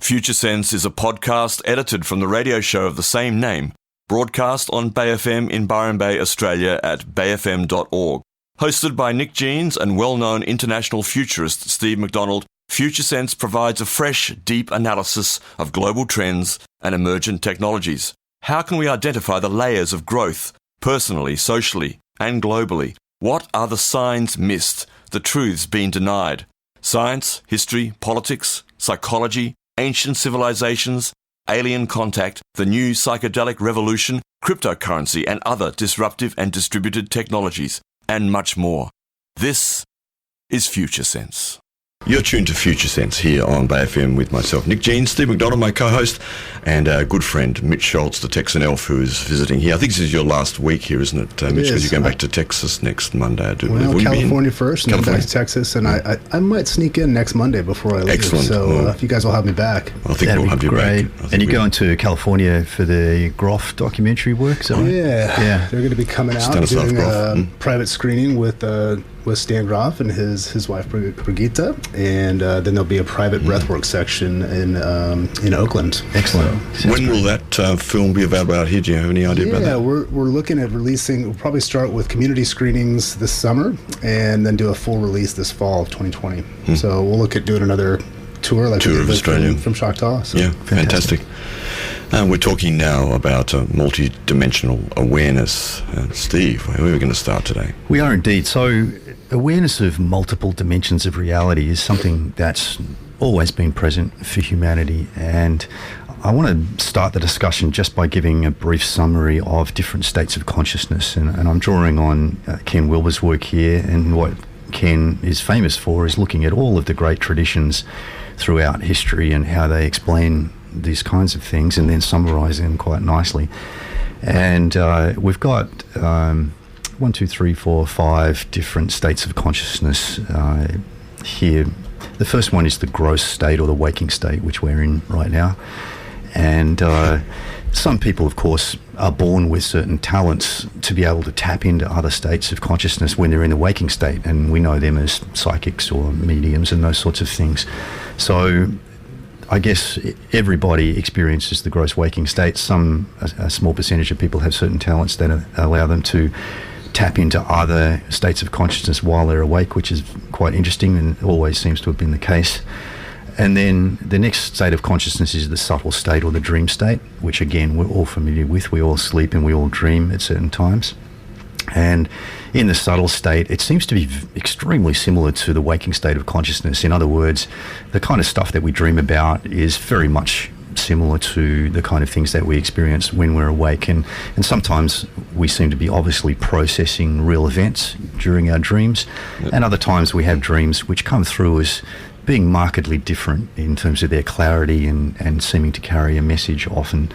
Future Sense is a podcast edited from the radio show of the same name, broadcast on Bay FM in Byron Bay, Australia at bayfm.org. Hosted by Nick Jeans and well-known international futurist Steve McDonald, Future Sense provides a fresh, deep analysis of global trends and emergent technologies. How can we identify the layers of growth, personally, socially, and globally? What are the signs missed, the truths being denied? Science, history, politics, psychology, ancient civilizations, alien contact, the new psychedelic revolution, cryptocurrency and other disruptive and distributed technologies, and much more. This is Future Sense. You're tuned to Future Sense here on Bay FM with myself, Nick Jeans, Steve McDonald, my co-host, and our good friend, Mitch Schultz, the Texan elf, who is visiting here. I think this is your last week here, isn't it, Mitch? Because you're going back to Texas next Monday, I do believe. Well, California first, and then back to Texas, and I might sneak in next Monday before I leave. Excellent. So if you guys will have me back. I think we'll have you back. And you're going to California for the Groff documentary work, is that right? Yeah. They're going to be coming out, doing a private screening with Stan Groff and his wife Brigitte, and then there'll be a private breathwork section in Oakland. Excellent. So, when will that film be available out here? Do you have any idea about that? Yeah, we're looking at releasing. We'll probably start with community screenings this summer, and then do a full release this fall of 2020. So we'll look at doing another tour of Australia from Choctaw. So. Yeah, fantastic. We're talking now about multidimensional awareness. Steve, where are we going to start today? We are indeed. So awareness of multiple dimensions of reality is something that's always been present for humanity, and I want to start the discussion just by giving a brief summary of different states of consciousness, and I'm drawing on Ken Wilber's work here, and what Ken is famous for is looking at all of the great traditions throughout history and how they explain these kinds of things and then summarize them quite nicely. And we've got 1, 2, 3, 4, 5 different states of consciousness here. The first one is the gross state, or the waking state, which we're in right now. And some people, of course, are born with certain talents to be able to tap into other states of consciousness when they're in the waking state, and we know them as psychics or mediums and those sorts of things. So I guess everybody experiences the gross waking state. A small percentage of people have certain talents that allow them to tap into other states of consciousness while they're awake, which is quite interesting and always seems to have been the case. And then the next state of consciousness is the subtle state, or the dream state, which again we're all familiar with. We all sleep and we all dream at certain times. And in the subtle state, it seems to be extremely similar to the waking state of consciousness. In other words, the kind of stuff that we dream about is very much similar to the kind of things that we experience when we're awake. And sometimes we seem to be obviously processing real events during our dreams. Yep. And other times we have dreams which come through as being markedly different in terms of their clarity and seeming to carry a message often.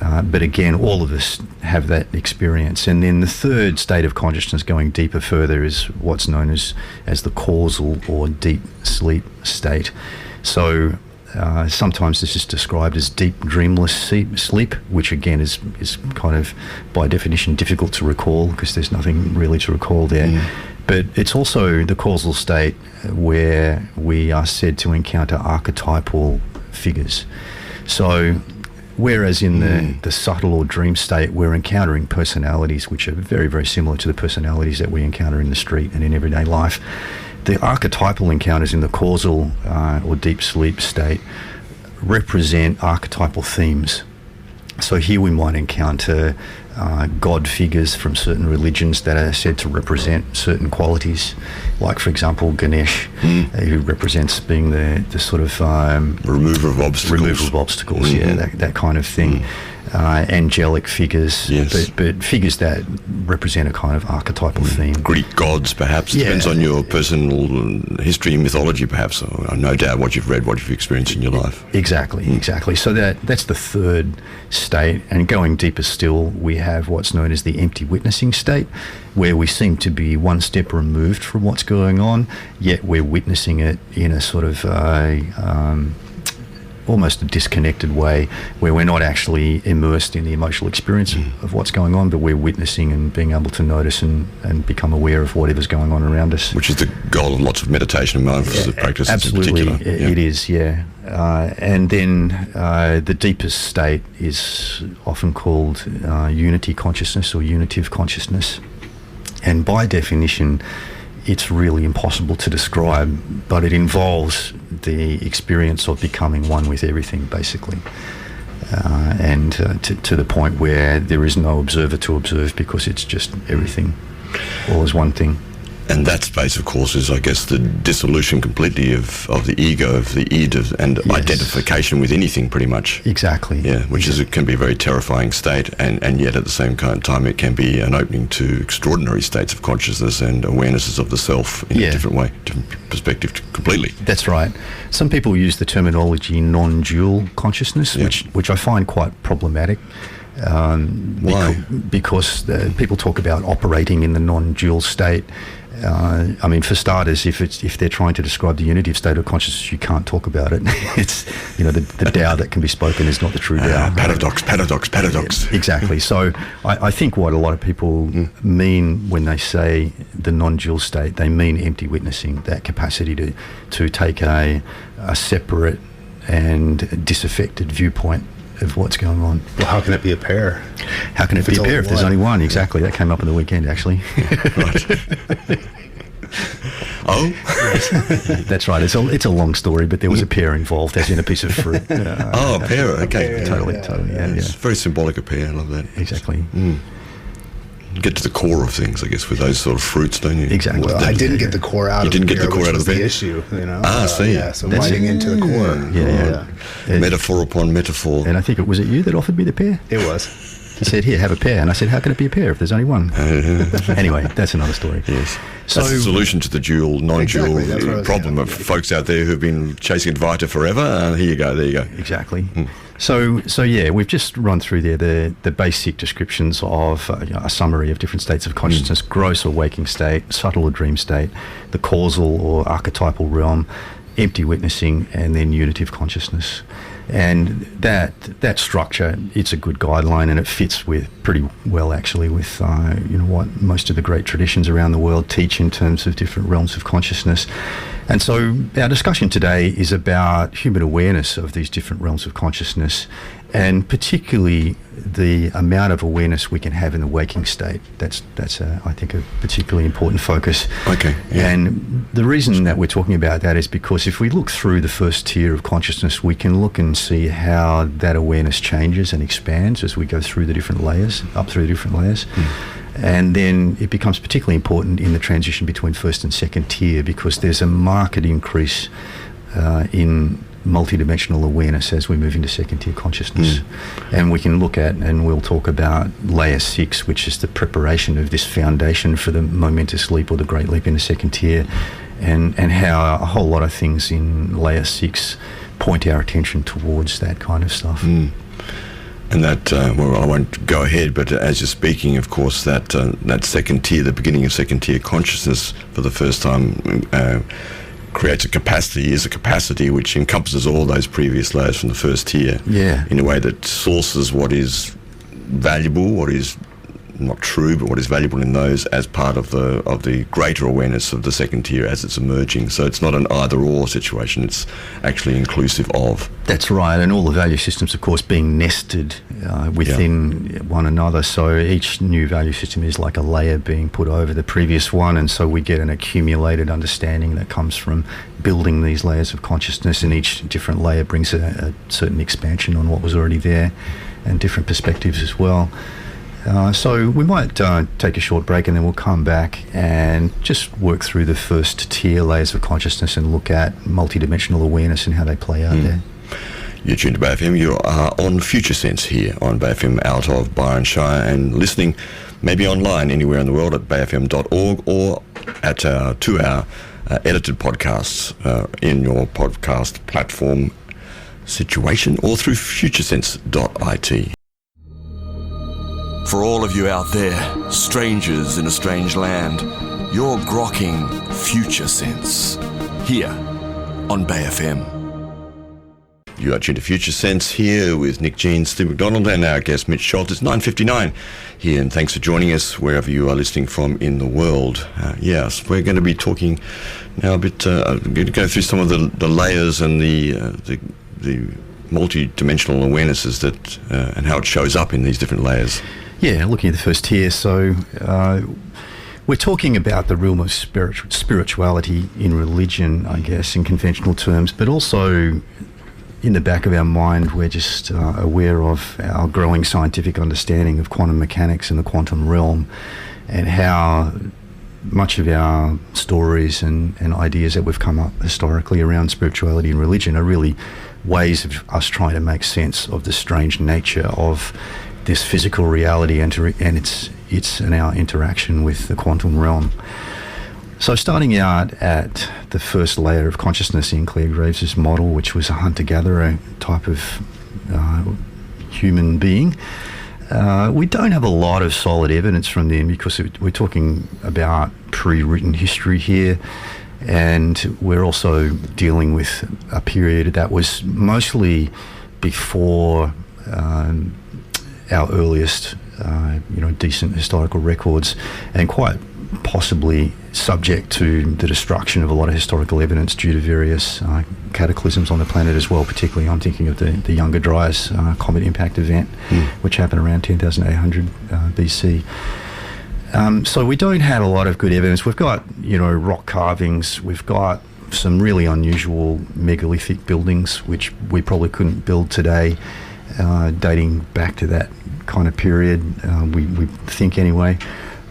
But again, all of us have that experience. And then the third state of consciousness, going deeper further, is what's known as the causal or deep sleep state. So sometimes this is described as deep dreamless sleep, which again is kind of by definition difficult to recall because there's nothing really to recall there. Mm. But it's also the causal state where we are said to encounter archetypal figures. So whereas in the subtle or dream state, we're encountering personalities which are very, very similar to the personalities that we encounter in the street and in everyday life, the archetypal encounters in the causal or deep sleep state represent archetypal themes. So here we might encounter God figures from certain religions that are said to represent certain qualities, like, for example, Ganesh, who represents being the sort of remover of obstacles. That kind of thing. Angelic figures, yes. but figures that represent a kind of archetypal theme. Greek gods, perhaps. Depends on your personal history and mythology, perhaps. No doubt what you've read, what you've experienced in your life. Exactly. So that's the third state. And going deeper still, we have what's known as the empty witnessing state, where we seem to be one step removed from what's going on, yet we're witnessing it in a sort of almost a disconnected way where we're not actually immersed in the emotional experience of what's going on, but we're witnessing and being able to notice and become aware of whatever's going on around us. Which is the goal of lots of meditation and mindfulness practices. Absolutely, in particular. It is, yeah. And then the deepest state is often called unity consciousness or unitive consciousness. And by definition, it's really impossible to describe, but it involves the experience of becoming one with everything, basically. And to the point where there is no observer to observe because it's just everything, all as one thing. And that space, of course, is, I guess, the dissolution completely of the ego, of the id, and identification with anything, pretty much. Exactly. Yeah, which can be a very terrifying state, and yet at the same time it can be an opening to extraordinary states of consciousness and awarenesses of the self in a different way, different perspective completely. That's right. Some people use the terminology non-dual consciousness, which I find quite problematic. Why? Because people talk about operating in the non-dual state. I mean, for starters, if they're trying to describe the unitive state of consciousness, you can't talk about it. It's, the Tao that can be spoken is not the true Tao. Paradox. Yeah, exactly. So I think what a lot of people mean when they say the non-dual state, they mean empty witnessing, that capacity to take a separate and disaffected viewpoint of what's going on. Well, how can it be a pair? How can it be a pair if there's only one? Exactly. That came up on the weekend, actually. Right. Oh? That's right. It's a long story, but there was a pear involved, as in a piece of fruit. A pear. Okay. Totally. Yeah. It's very symbolic, a pear. I love that. Exactly. Get to the core of things, I guess, with those sort of fruits, don't you? Exactly. Well, I didn't get the core out of the pear. You didn't get the core out of the pear? Issue, see. Yeah, so biting into the core. Yeah. Metaphor upon metaphor. And I think was it you that offered me the pear? It was. He said, "Here, have a pear," and I said, "How can it be a pear if there's only one?" Anyway, that's another story. Yes. So that's the solution to the non-dual problem of folks out there who've been chasing Advaita forever. Here you go. There you go. Exactly. So yeah, we've just run through there the basic descriptions of a summary of different states of consciousness: gross or waking state, subtle or dream state, the causal or archetypal realm, empty witnessing, and then unitive consciousness. And that structure, it's a good guideline, and it fits with pretty well actually with what most of the great traditions around the world teach in terms of different realms of consciousness. And so our discussion today is about human awareness of these different realms of consciousness, and particularly the amount of awareness we can have in the waking state. That's I think a particularly important focus. Okay. Yeah. And the reason that we're talking about that is because if we look through the first tier of consciousness, we can look and see how that awareness changes and expands as we go through the different layers, up through the different layers. And then it becomes particularly important in the transition between first and second tier, because there's a marked increase in multidimensional awareness as we move into second tier consciousness. And we can look at, and we'll talk about layer 6, which is the preparation of this foundation for the momentous leap or the great leap into second tier, and how a whole lot of things in layer 6 point our attention towards that kind of stuff. And that, I won't go ahead, but as you're speaking, of course, that second tier, the beginning of second tier consciousness for the first time creates a capacity which encompasses all those previous layers from the first tier in a way that sources what is valuable, what is not true, but what is valuable in those as part of the greater awareness of the second tier as it's emerging. So it's not an either-or situation, it's actually inclusive of. That's right, and all the value systems, of course, being nested within one another. So each new value system is like a layer being put over the previous one, and so we get an accumulated understanding that comes from building these layers of consciousness, and each different layer brings a certain expansion on what was already there, and different perspectives as well. So we might take a short break, and then we'll come back and just work through the first tier layers of consciousness and look at multidimensional awareness and how they play out there. You're tuned to Bay FM. You are on Future Sense here on Bay FM out of Byron Shire, and listening maybe online anywhere in the world at bayfm.org or at our 2-hour edited podcasts in your podcast platform situation, or through futuresense.it. For all of you out there, strangers in a strange land, you're grokking Future Sense here on Bay FM. You are tuned to Future Sense here with Nick Jean, Steve McDonald, and our guest Mitch Schultz. It's 9:59 here, and thanks for joining us wherever you are listening from in the world. Yes, we're going to be talking now a bit. I'm going to go through some of the layers and the multi-dimensional awarenesses that and how it shows up in these different layers. Yeah, looking at the first tier. So we're talking about the realm of spirituality in religion, I guess, in conventional terms, but also in the back of our mind, we're just aware of our growing scientific understanding of quantum mechanics and the quantum realm, and how much of our stories and ideas that we've come up historically around spirituality and religion are really ways of us trying to make sense of the strange nature of this physical reality and its and our interaction with the quantum realm. So starting out at the first layer of consciousness in Clare Graves' model, which was a hunter-gatherer type of human being, we don't have a lot of solid evidence from them because we're talking about pre-written history here, and we're also dealing with a period that was mostly before our earliest decent historical records, and quite possibly subject to the destruction of a lot of historical evidence due to various cataclysms on the planet as well. Particularly, I'm thinking of the Younger Dryas comet impact event, which happened around 10,800 BC. So we don't have a lot of good evidence. We've got, rock carvings. We've got some really unusual megalithic buildings, which we probably couldn't build today, dating back to that kind of period, we think anyway.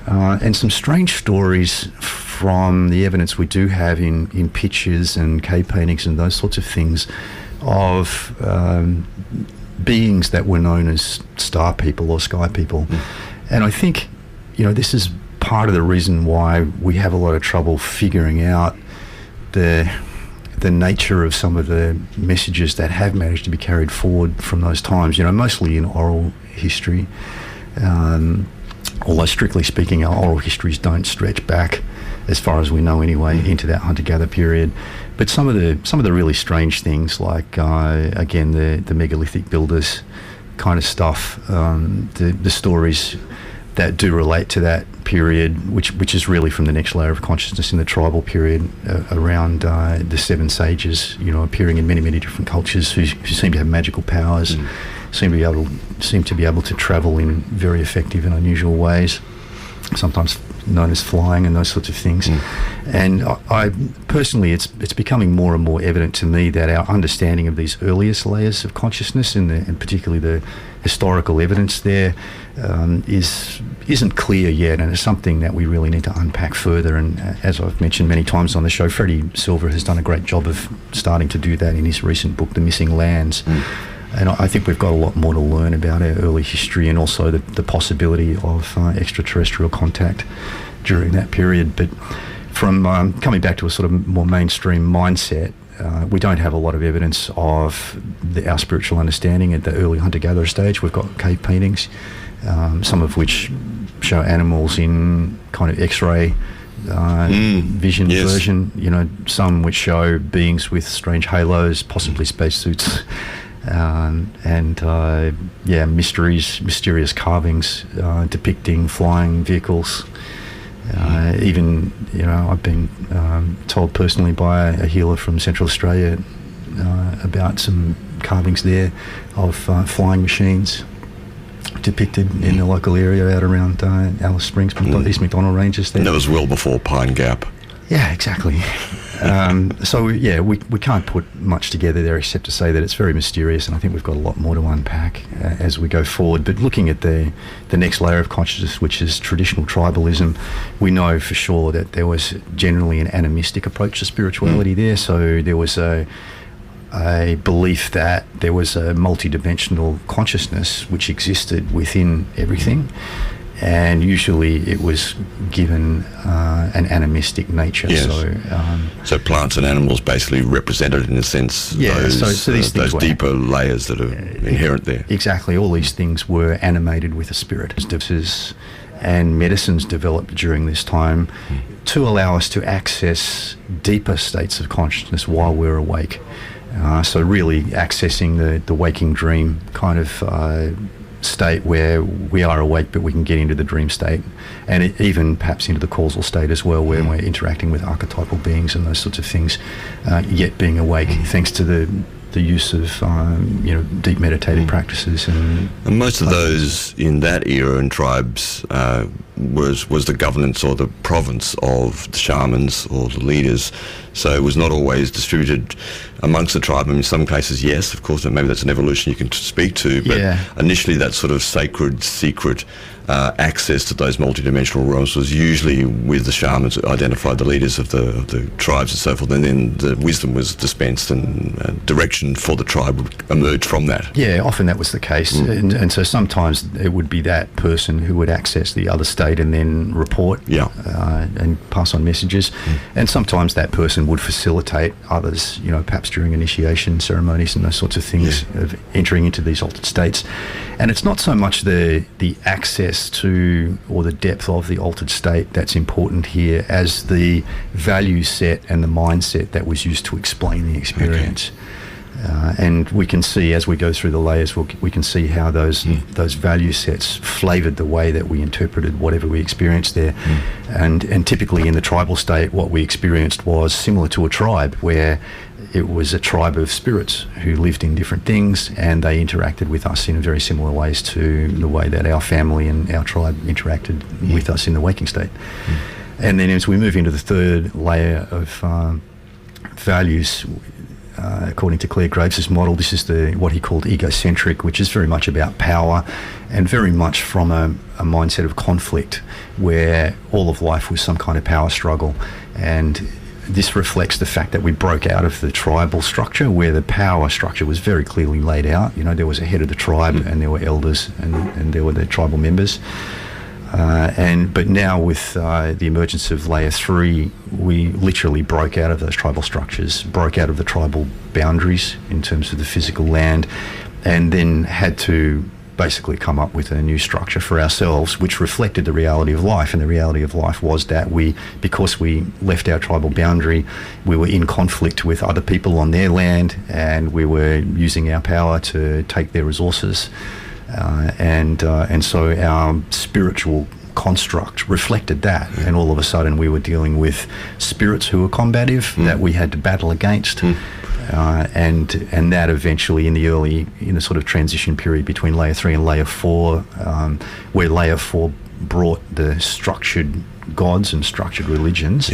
And some strange stories from the evidence we do have in pictures and cave paintings and those sorts of things of beings that were known as star people or sky people. And I think, this is part of the reason why we have a lot of trouble figuring out the nature of some of the messages that have managed to be carried forward from those times, mostly in oral history. Although strictly speaking, our oral histories don't stretch back, as far as we know anyway, into that hunter-gatherer period. But some of the really strange things, like again the megalithic builders kind of stuff, the stories that do relate to that period, which is really from the next layer of consciousness in the tribal period, around the seven sages, appearing in many, many different cultures who seem to have magical powers, seem to be able to travel in very effective and unusual ways, sometimes known as flying and those sorts of things. And I personally, it's becoming more and more evident to me that our understanding of these earliest layers of consciousness, and particularly the historical evidence there, isn't clear yet, and it's something that we really need to unpack further. And as I've mentioned many times on the show, Freddie Silver has done a great job of starting to do that in his recent book, The Missing Lands. And I think we've got a lot more to learn about our early history, and also the possibility of extraterrestrial contact during that period. But from coming back to a sort of more mainstream mindset, we don't have a lot of evidence of our spiritual understanding at the early hunter-gatherer stage. We've got cave paintings, some of which show animals in kind of X-ray vision version, some which show beings with strange halos, possibly spacesuits. Mysterious carvings depicting flying vehicles. Even, I've been told personally by a healer from Central Australia about some carvings there of flying machines depicted in the local area out around Alice Springs, East McDonald Ranges there. And that was well before Pine Gap. Yeah, exactly. We can't put much together there except to say that it's very mysterious, and I think we've got a lot more to unpack as we go forward. But looking at the next layer of consciousness, which is traditional tribalism, we know for sure that there was generally an animistic approach to spirituality there. So there was a belief that there was a multidimensional consciousness which existed within everything. And usually it was given an animistic nature. Yes. So plants and animals basically represented, in a sense, those deeper layers that are inherent there. Exactly. All these things were animated with a spirit. And medicines developed during this time to allow us to access deeper states of consciousness while we're awake. So really accessing the waking dream kind of state where we are awake but we can get into the dream state, and even perhaps into the causal state as well, where we're interacting with archetypal beings and those sorts of things, yet being awake thanks to the use of deep meditative practices. And most of those in that era and tribes was the governance or the province of the shamans or the leaders, so it was not always distributed amongst the tribe. I mean, in some cases, yes, of course, maybe that's an evolution you can speak to, but initially that sort of sacred, secret access to those multidimensional realms was usually with the shamans who identified the leaders of the tribes and so forth, and then the wisdom was dispensed and direction for the tribe would emerge from that. Yeah, often that was the case, and so sometimes it would be that person who would access the other state and then report and pass on messages, and sometimes that person would facilitate others, perhaps during initiation ceremonies and those sorts of things, of entering into these altered states. And it's not so much the access to or the depth of the altered state that's important here as the value set and the mindset that was used to explain the experience. And we can see as we go through the layers, we can see how those value sets flavoured the way that we interpreted whatever we experienced there. And typically in the tribal state, what we experienced was similar to a tribe, where it was a tribe of spirits who lived in different things, and they interacted with us in very similar ways to the way that our family and our tribe interacted with us in the waking state. And then as we move into the third layer of values, according to Claire Graves' model, this is what he called egocentric, which is very much about power and very much from a mindset of conflict, where all of life was some kind of power struggle. And this reflects the fact that we broke out of the tribal structure, where the power structure was very clearly laid out. There was a head of the tribe, and there were elders, and there were the tribal members. But now with the emergence of layer 3, we literally broke out of those tribal structures, broke out of the tribal boundaries in terms of the physical land, and then had to basically come up with a new structure for ourselves which reflected the reality of life. And the reality of life was that because we left our tribal boundary, we were in conflict with other people on their land, and we were using our power to take their resources. And so our spiritual construct reflected that, and all of a sudden we were dealing with spirits who were combative that we had to battle against. And that eventually in the sort of transition period between layer 3 and layer 4, where layer 4 brought the structured gods and structured religions,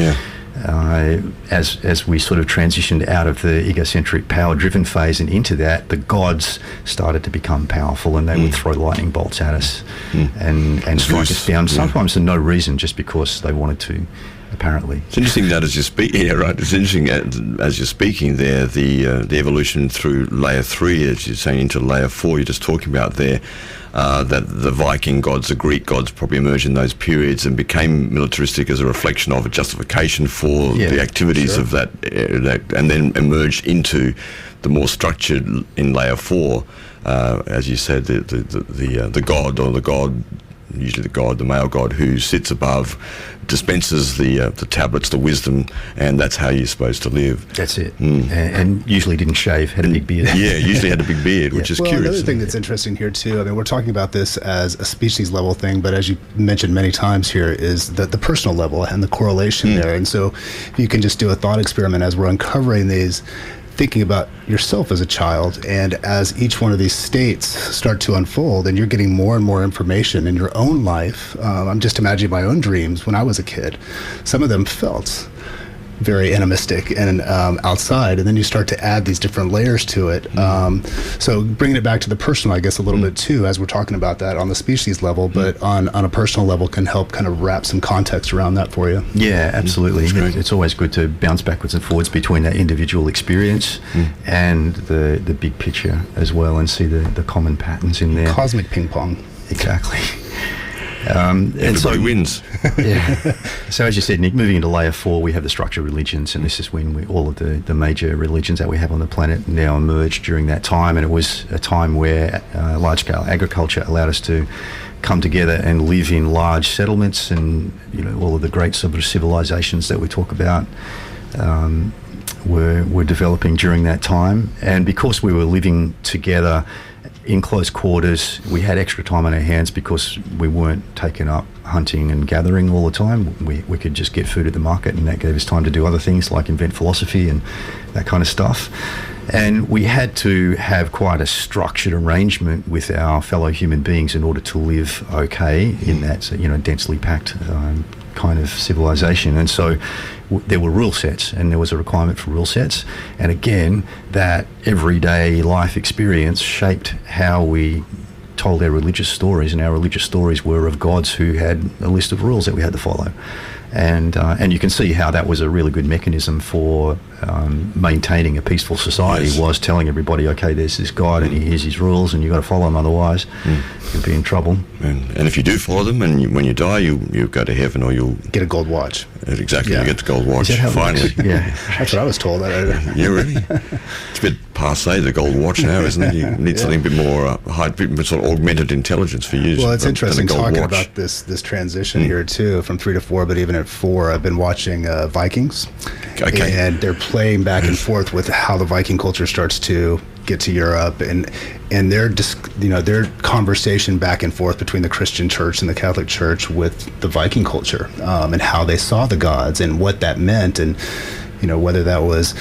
as we sort of transitioned out of the egocentric power-driven phase and into that, the gods started to become powerful, and they would throw lightning bolts at us and strike us down, sometimes for no reason, just because they wanted to, apparently. It's interesting that as you speak, it's interesting as you're speaking there, the evolution through layer 3, as you're saying, into layer 4, you're just talking about there, that the Viking gods, the Greek gods probably emerged in those periods and became militaristic as a reflection of a justification for the activities of that, and then emerged into the more structured in layer 4, as you said, the god, or the god, usually the male god, who sits above, dispenses the tablets, the wisdom, and that's how you're supposed to live. That's it. And usually didn't shave, had a big beard. Yeah, usually had a big beard, which is curious. Another thing that's interesting here too, I mean, we're talking about this as a species level thing, but as you mentioned many times here, is the personal level and the correlation there. And so you can just do a thought experiment as we're uncovering these, thinking about yourself as a child, and as each one of these states start to unfold and you're getting more and more information in your own life. I'm just imagining my own dreams when I was a kid. Some of them felt very animistic and outside, and then you start to add these different layers to it. So bringing it back to the personal, I guess, a little bit too, as we're talking about that on the species level, but on a personal level can help kind of wrap some context around that for you. Yeah, absolutely. It's always good to bounce backwards and forwards between that individual experience and the big picture as well, and see the common patterns in there. Cosmic ping pong. Exactly. Everybody wins. So as you said, Nick, moving into layer 4, we have the structured religions, and this is when all of the major religions that we have on the planet now emerged during that time. And it was a time where large-scale agriculture allowed us to come together and live in large settlements, and all of the great sort of civilizations that we talk about were developing during that time. And because we were living together in close quarters, we had extra time on our hands because we weren't taken up hunting and gathering all the time. We could just get food at the market, and that gave us time to do other things like invent philosophy and that kind of stuff. And we had to have quite a structured arrangement with our fellow human beings in order to live okay in that, densely packed kind of civilization. And so there were rule sets, and there was a requirement for rule sets. And again, that everyday life experience shaped how we told our religious stories, and our religious stories were of gods who had a list of rules that we had to follow. And you can see how that was a really good mechanism for maintaining a peaceful society. Yes. Was telling everybody, okay, there's this God and here's his rules and you've got to follow them, otherwise you'll be in trouble. And if you do follow them, and when you die, you go to heaven, or you'll get a gold watch. Exactly, you get the gold watch. Finally, yeah, that's what I was told. Yeah, really. It's a bit passé, the gold watch now, isn't it? You need something a bit more sort of augmented intelligence for you. Well, it's interesting talking about this transition here too, from 3 to 4, but even at 4, I've been watching Vikings, and they're playing back and forth with how the Viking culture starts to get to Europe, and their conversation back and forth between the Christian church and the Catholic church with the Viking culture, and how they saw the gods and what that meant, and whether that was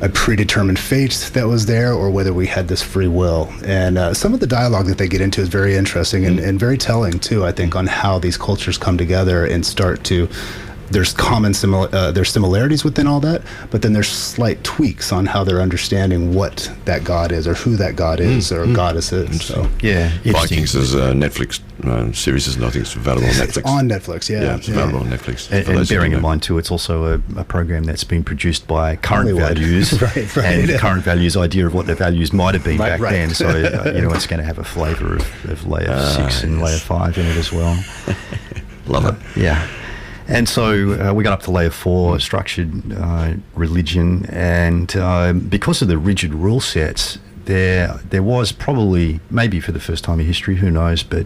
a predetermined fate that was there or whether we had this free will. And some of the dialogue that they get into is very interesting and very telling too, I think, on how these cultures come together and start to. There's there's similarities within all that, but then there's slight tweaks on how they're understanding what that God is, or who that God is, or goddess is. So yeah, Vikings is a Netflix series, isn't it? I think it's available on Netflix. It's on Netflix, yeah. Yeah, it's available on Netflix. And bearing in mind too, it's also a program that's been produced by Current Values, right. And Current Values' idea of what the values might have been back then. So it's going to have a flavour of layer 6 and layer 5 in it as well. Love it. Yeah. And so we got up to layer 4, structured religion, and because of the rigid rule sets, there was probably, maybe for the first time in history, who knows, but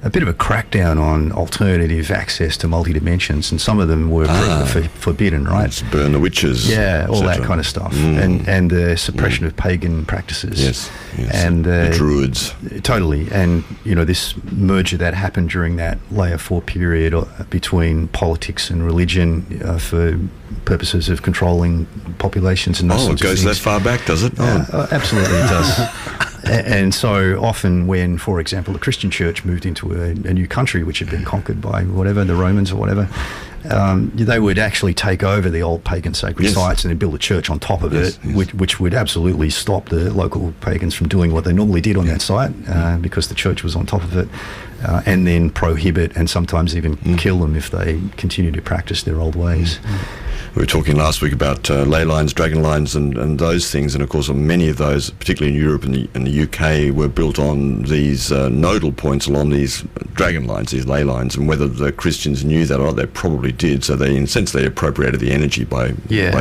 a bit of a crackdown on alternative access to multi-dimensions, and some of them were forbidden, right? Let's burn the witches. Yeah, all that kind of stuff. And the suppression of pagan practices. Yes. And the Druids. Totally. And, this merger that happened during that layer 4 period between politics and religion for purposes of controlling populations and those sorts of things. It goes that far back, does it? Absolutely it does. And so often when, for example, the Christian church moved into a new country which had been conquered by whatever, the Romans or whatever, they would actually take over the old pagan sacred sites and then build a church on top of it, which would absolutely stop the local pagans from doing what they normally did on that site, because the church was on top of it, and then prohibit and sometimes even kill them if they continue to practice their old ways. We were talking last week about ley lines, dragon lines, and those things, and of course many of those, particularly in Europe and the UK, were built on these nodal points along these dragon lines, these ley lines, and whether the Christians knew that or not, they probably did. So they, in a sense, they appropriated the energy by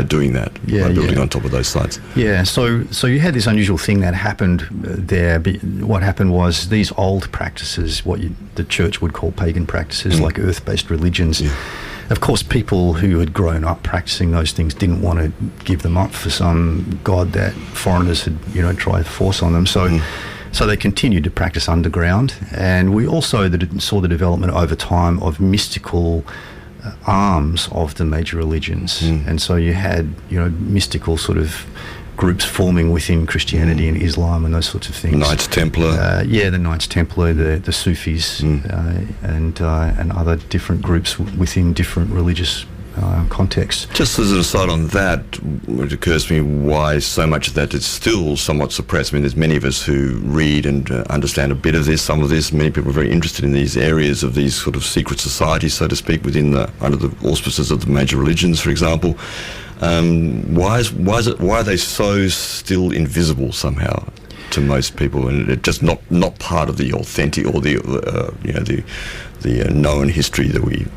doing that, by building on top of those sites. Yeah, so you had this unusual thing that happened there. What happened was these old practices, what the church would call pagan practices, like earth-based religions. Yeah. Of course, people who had grown up practicing those things didn't want to give them up for some god that foreigners had, tried to force on them. So they continued to practice underground. And we also saw the development over time of mystical arms of the major religions. And so you had, mystical sort of groups forming within Christianity and Islam and those sorts of things. Knights Templar. The Knights Templar, the Sufis, and other different groups within different religious contexts. Just as an aside on that, it occurs to me why so much of that is still somewhat suppressed. I mean, there's many of us who read and understand a bit of this, some of this. Many people are very interested in these areas of these sort of secret societies, so to speak, under the auspices of the major religions, for example. Why are they so still invisible somehow to most people, and it's just not part of the authentic or the known history that we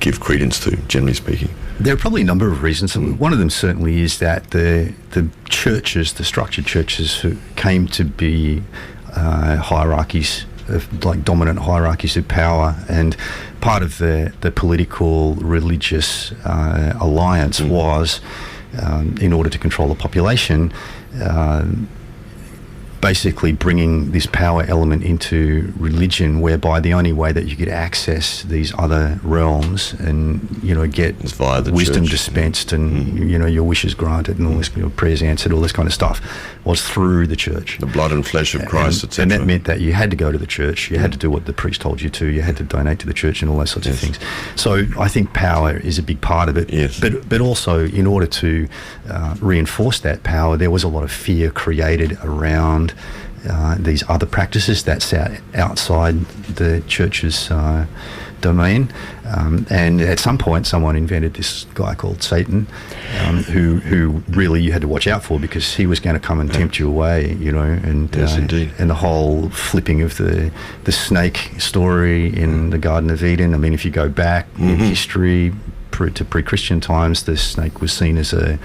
give credence to, generally speaking? There are probably a number of reasons. One of them certainly is that the churches, the structured churches, who came to be hierarchies, like dominant hierarchies of power, and part of the political religious alliance was in order to control the population, basically bringing this power element into religion, whereby the only way that you could access these other realms and get wisdom church. dispensed and your wishes granted and all this, prayers answered, all this kind of stuff, was through the church, the blood and flesh of Christ, etc. And that meant that you had to go to the church, you had to do what the priest told you to, you had to donate to the church and all those sorts of things. So I think power is a big part of it. Yes. But also, in order to reinforce that power, there was a lot of fear created around these other practices that sat outside the church's domain. And at some point, someone invented this guy called Satan, who really you had to watch out for, because he was going to come and tempt you away, and yes, indeed. And the whole flipping of the snake story in the Garden of Eden. I mean, if you go back in history to pre-Christian times, the snake was seen as a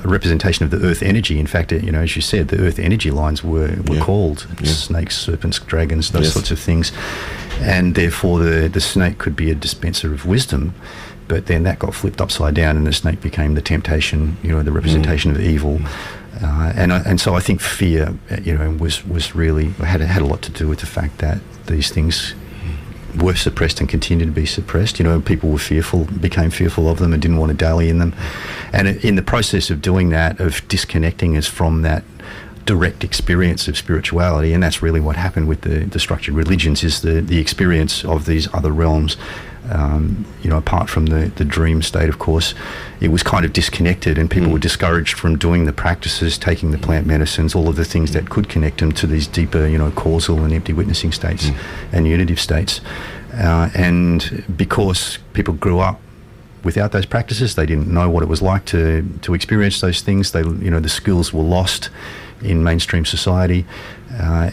representation of the earth energy. In fact, as you said, the earth energy lines were called snakes, serpents, dragons, those sorts of things, and therefore the snake could be a dispenser of wisdom. But then that got flipped upside down, and the snake became the temptation, the representation of evil. And so I think fear, was really had a lot to do with the fact that these things were suppressed and continue to be suppressed. People were became fearful of them and didn't want to dally in them. And in the process of doing that, of disconnecting us from that direct experience of spirituality, and that's really what happened with the structured religions, is the experience of these other realms. Apart from the dream state, of course, it was kind of disconnected, and people were discouraged from doing the practices, taking the plant medicines, all of the things that could connect them to these deeper, causal and empty witnessing states and unitive states. And because people grew up without those practices, they didn't know what it was like to experience those things. They, the skills were lost in mainstream society.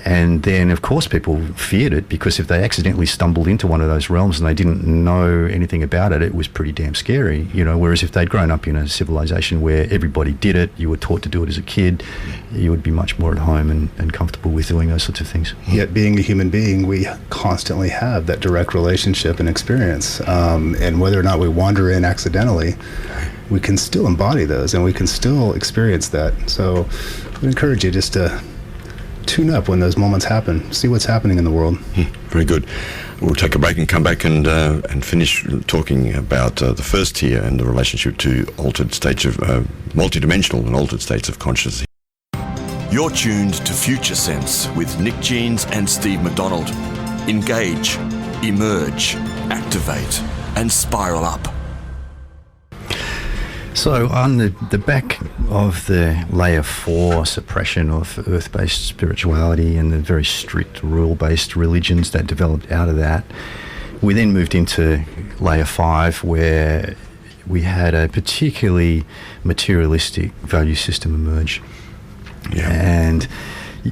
And then, of course, people feared it, because if they accidentally stumbled into one of those realms and they didn't know anything about it, it was pretty damn scary, whereas if they'd grown up in a civilization where everybody did it, you were taught to do it as a kid, you would be much more at home and comfortable with doing those sorts of things. Yet being a human being, we constantly have that direct relationship and experience. And whether or not we wander in accidentally, we can still embody those and we can still experience that. So I would encourage you just to tune up when those moments happen. See what's happening in the world. Very good. We'll take a break and come back and finish talking about the first tier and the relationship to altered states of multidimensional and altered states of consciousness. You're tuned to Future Sense with Nick Jeans and Steve McDonald. Engage, emerge, activate, and spiral up. So on the back of the layer 4 suppression of earth-based spirituality and the very strict rule-based religions that developed out of that, we then moved into layer 5, where we had a particularly materialistic value system emerge. Yeah. And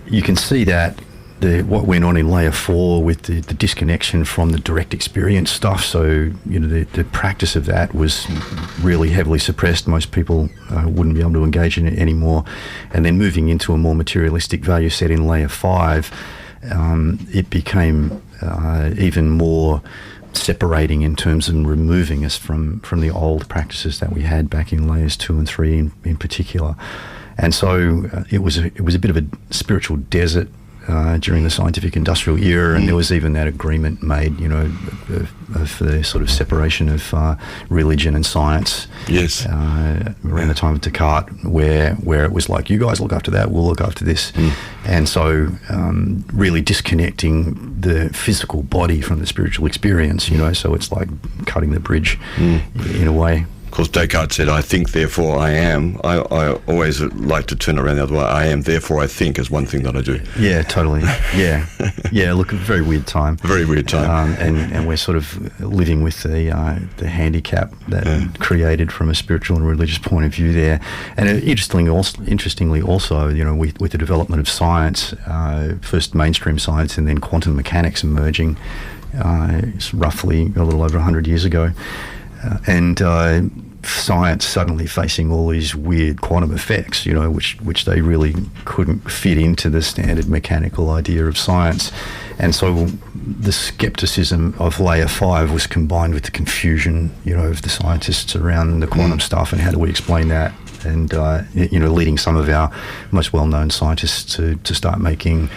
you can see that what went on in layer 4 with the disconnection from the direct experience stuff. So, the practice of that was really heavily suppressed. Most people wouldn't be able to engage in it anymore. And then moving into a more materialistic value set in layer 5, it became even more separating in terms of removing us from the old practices that we had back in layers 2 and 3 in particular. And so it was a bit of a spiritual desert during the scientific industrial era, and there was even that agreement made, of the sort of separation of religion and science. Yes. Around the time of Descartes, where it was like, you guys look after that, we'll look after this. And so really disconnecting the physical body from the spiritual experience, so it's like cutting the bridge in a way. Of course, Descartes said, I think, therefore I am. I always like to turn around the other way. I am, therefore I think, is one thing that I do. Yeah, totally. Yeah. Look, a very weird time. Very weird time. And we're sort of living with the handicap that created from a spiritual and religious point of view there. And interestingly also, with the development of science, first mainstream science and then quantum mechanics emerging, it's roughly a little over 100 years ago. And science suddenly facing all these weird quantum effects, which they really couldn't fit into the standard mechanical idea of science. And so the skepticism of layer 5 was combined with the confusion, of the scientists around the quantum stuff and how do we explain that. And, leading some of our most well-known scientists to start making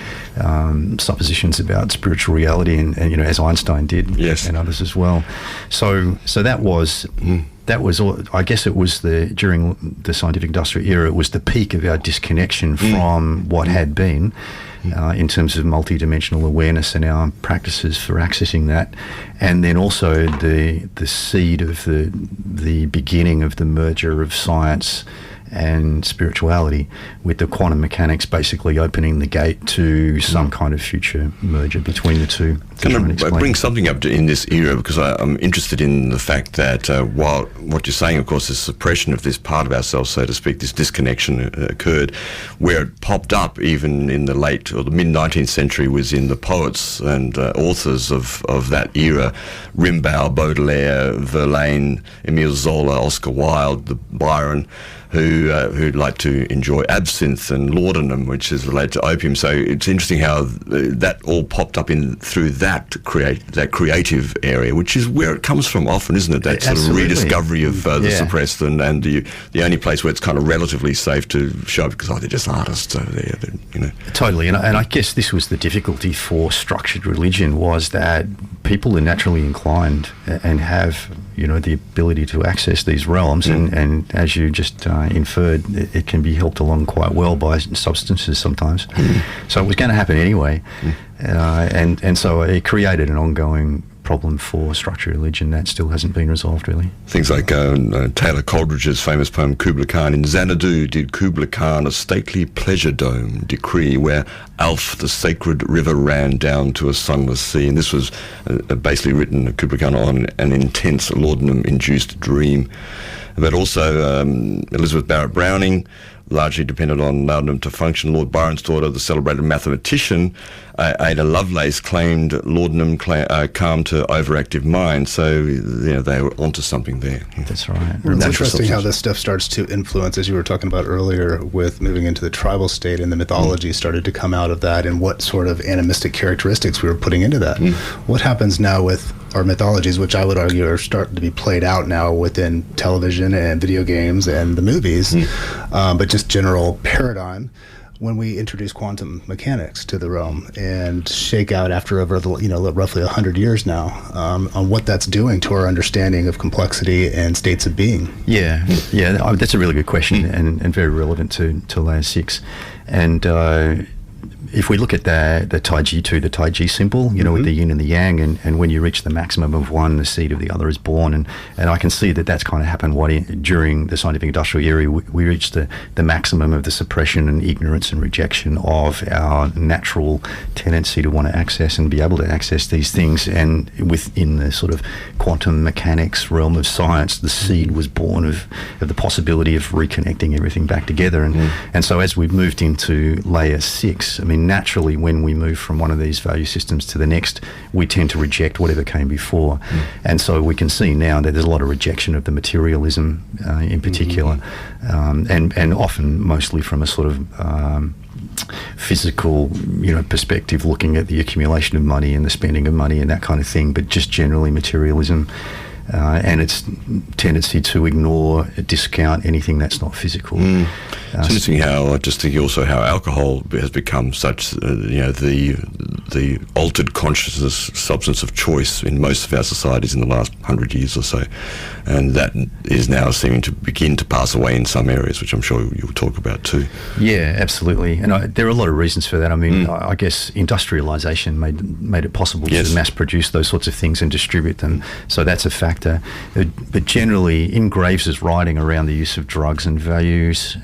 suppositions about spiritual reality and as Einstein did, yes, and others as well. So that was... That was all. I guess it was during the scientific industrial era, it was the peak of our disconnection from what had been in terms of multidimensional awareness and our practices for accessing that, and then also the seed of the beginning of the merger of science and spirituality, with the quantum mechanics basically opening the gate to some kind of future merger between the two. Can I bring something up in this era, because I'm interested in the fact that while what you're saying, of course, is suppression of this part of ourselves, so to speak, this disconnection occurred, where it popped up even in the late or the mid-19th century was in the poets and authors of that era, Rimbaud, Baudelaire, Verlaine, Émile Zola, Oscar Wilde, the Byron, who'd like to enjoy absinthe and laudanum, which is related to opium. So it's interesting how that all popped up in through that creative area, which is where it comes from often, isn't it? That sort of rediscovery of the suppressed, and the only place where it's kind of relatively safe to show up, because they're just artists over there, Totally, and I guess this was the difficulty for structured religion, was that people are naturally inclined and have the ability to access these realms, and as you just inferred, it can be helped along quite well by substances sometimes. So it was going to happen anyway, and so it created an ongoing problem for structured religion that still hasn't been resolved, really. Things like Taylor Coleridge's famous poem Kubla Khan. In Xanadu did Kubla Khan a stately pleasure dome decree, where Alf, the sacred river, ran down to a sunless sea. And this was basically written, Kubla Khan, on an intense laudanum-induced dream. But also Elizabeth Barrett Browning largely depended on laudanum to function. Lord Byron's daughter, the celebrated mathematician Ada Lovelace, claimed laudanum calmed to overactive mind. So they were onto something there. That's right. It's interesting how this stuff starts to influence, as you were talking about earlier, with moving into the tribal state, and the mythology started to come out of that, and what sort of animistic characteristics we were putting into that. What happens now with our mythologies, which I would argue are starting to be played out now within television and video games and the movies, but just general paradigm, when we introduce quantum mechanics to the realm and shake out after over roughly 100 years now on what that's doing to our understanding of complexity and states of being. Yeah, that's a really good question and very relevant to layer 6. And if we look at the Taiji 2, the Taiji symbol, with the yin and the yang, and when you reach the maximum of one, the seed of the other is born. And I can see that that's kind of happened during the scientific industrial era. We reached the maximum of the suppression and ignorance and rejection of our natural tendency to want to access and be able to access these things. And within the sort of quantum mechanics realm of science, the seed was born of the possibility of reconnecting everything back together. And so as we've moved into layer 6, I mean, naturally, when we move from one of these value systems to the next, we tend to reject whatever came before. And so we can see now that there's a lot of rejection of the materialism in particular, and often mostly from a sort of physical, perspective, looking at the accumulation of money and the spending of money and that kind of thing, but just generally materialism. And its tendency to ignore, discount anything that's not physical. It's interesting how, just thinking also how alcohol has become such, the altered consciousness substance of choice in most of our societies in the last 100 years or so. And that is now seeming to begin to pass away in some areas, which I'm sure you'll talk about too. Yeah, absolutely. And there are a lot of reasons for that. I mean, I guess industrialization made it possible to mass produce those sorts of things and distribute them. So that's a factor. But generally, in Graves's writing around the use of drugs and values,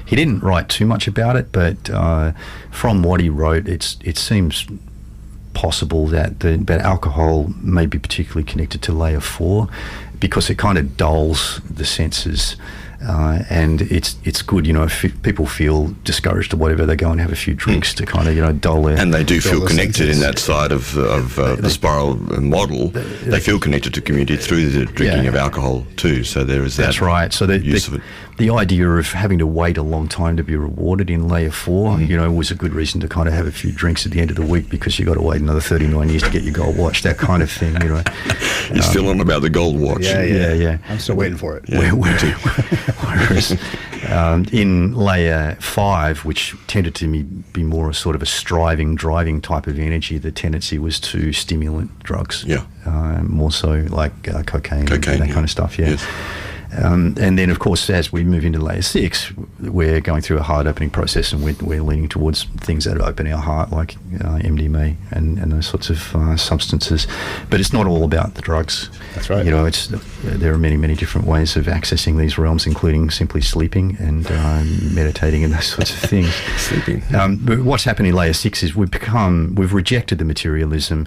he didn't write too much about it, but from what he wrote, it seems possible that alcohol may be particularly connected to layer 4, because it kind of dulls the senses And it's good, if people feel discouraged or whatever, they go and have a few drinks to kind of, dull their... And they do feel connected in that side of the spiral model. They feel connected to community through the drinking of alcohol too. So there is that. That's right. So use of it. The idea of having to wait a long time to be rewarded in layer 4, was a good reason to kind of have a few drinks at the end of the week because you got to wait another 39 years to get your gold watch, that kind of thing, You're still on about the gold watch. Yeah. I'm still waiting for it. Yeah, Whereas in layer 5, which tended to be more a sort of a striving, driving type of energy, the tendency was to stimulant drugs. Yeah. More so like cocaine and that kind of stuff, Yes. And then, of course, as we move into layer 6, we're going through a heart opening process, and we're leaning towards things that open our heart, like MDMA and those sorts of substances. But it's not all about the drugs. That's right. There are many, many different ways of accessing these realms, including simply sleeping and meditating and those sorts of things. Sleeping. But what's happened in layer 6 is we've rejected the materialism.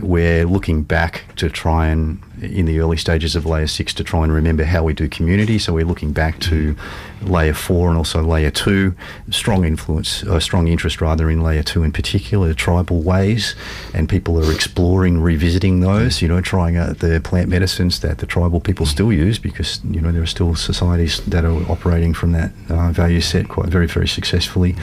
We're looking back to try and, in the early stages of layer 6, to try and remember how we do community. So we're looking back to layer 4 and also layer 2, strong interest in layer 2 in particular, tribal ways, and people are exploring, revisiting those, trying out the plant medicines that the tribal people still use, because there are still societies that are operating from that value set quite very, very successfully.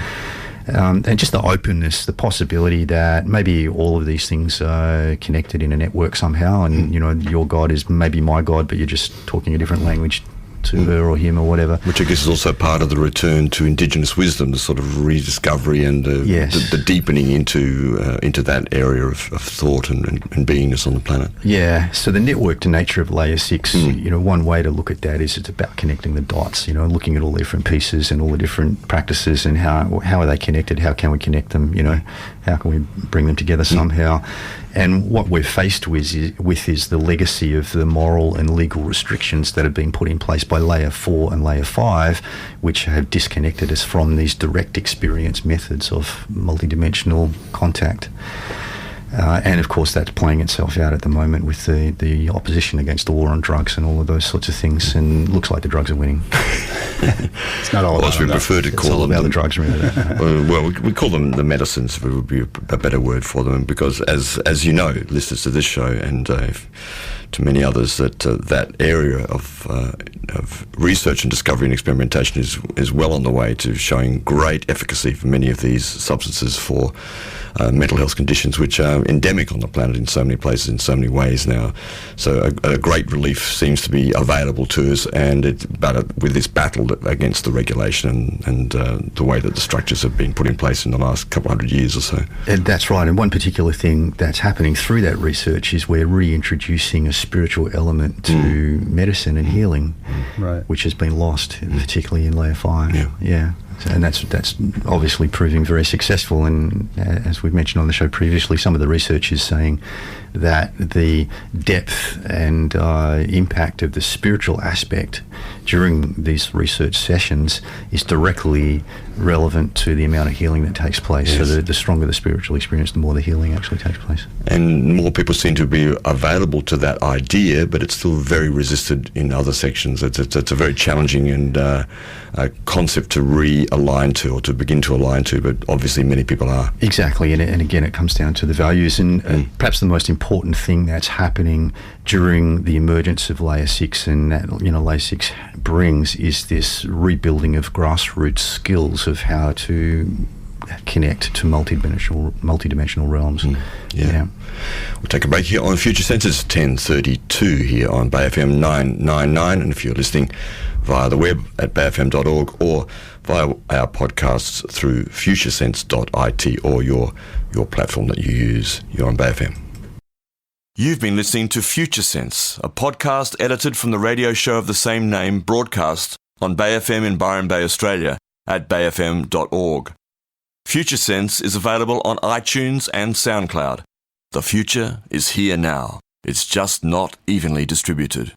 And just the openness, the possibility that maybe all of these things are connected in a network somehow, and your God is maybe my God, but you're just talking a different language to her or him or whatever. Which I guess is also part of the return to indigenous wisdom, the sort of rediscovery and the deepening into that area of thought and beingness on the planet. Yeah, so the networked nature of layer 6, one way to look at that is it's about connecting the dots, looking at all the different pieces and all the different practices and how are they connected, how can we connect them, how can we bring them together somehow. And what we're faced with is the legacy of the moral and legal restrictions that have been put in place by layer 4 and layer 5, which have disconnected us from these direct experience methods of multidimensional contact. And of course that's playing itself out at the moment with the opposition against the war on drugs and all of those sorts of things, and looks like the drugs are winning. It's not all about we prefer to call them the drugs, really. Well, we call them the medicines, but it would be a better word for them, because as you know, listeners to this show and to many others, that area of research and discovery and experimentation is well on the way to showing great efficacy for many of these substances for mental health conditions which are endemic on the planet in so many places, in so many ways now. So a great relief seems to be available to us, and with this battle against the regulation and the way that the structures have been put in place in the last couple hundred years or so. And that's right. And one particular thing that's happening through that research is we're reintroducing a spiritual element to medicine and healing, which has been lost, particularly in layer 5. Yeah. And that's obviously proving very successful. And as we've mentioned on the show previously, some of the research is saying that the depth and impact of the spiritual aspect during these research sessions is directly relevant to the amount of healing that takes place. Yes. So the stronger the spiritual experience, the more the healing actually takes place. And more people seem to be available to that idea, but it's still very resisted in other sections. It's a very challenging and a concept to realign to, or to begin to align to, but obviously many people are. Exactly, and again it comes down to the values, and perhaps the most important thing that's happening during the emergence of layer 6 and that layer 6 brings is this rebuilding of grassroots skills of how to connect to multidimensional realms. Yeah. We'll take a break here on Future Senses, 10:32 here on Bay FM 999, and if you're listening via the web at bayfm.org or via our podcasts through futuresense.it or your platform that you use, you're on Bay FM. You've been listening to Future Sense, a podcast edited from the radio show of the same name, broadcast on Bay FM in Byron Bay, Australia at bayfm.org. Future Sense is available on iTunes and SoundCloud. The future is here now. It's just not evenly distributed.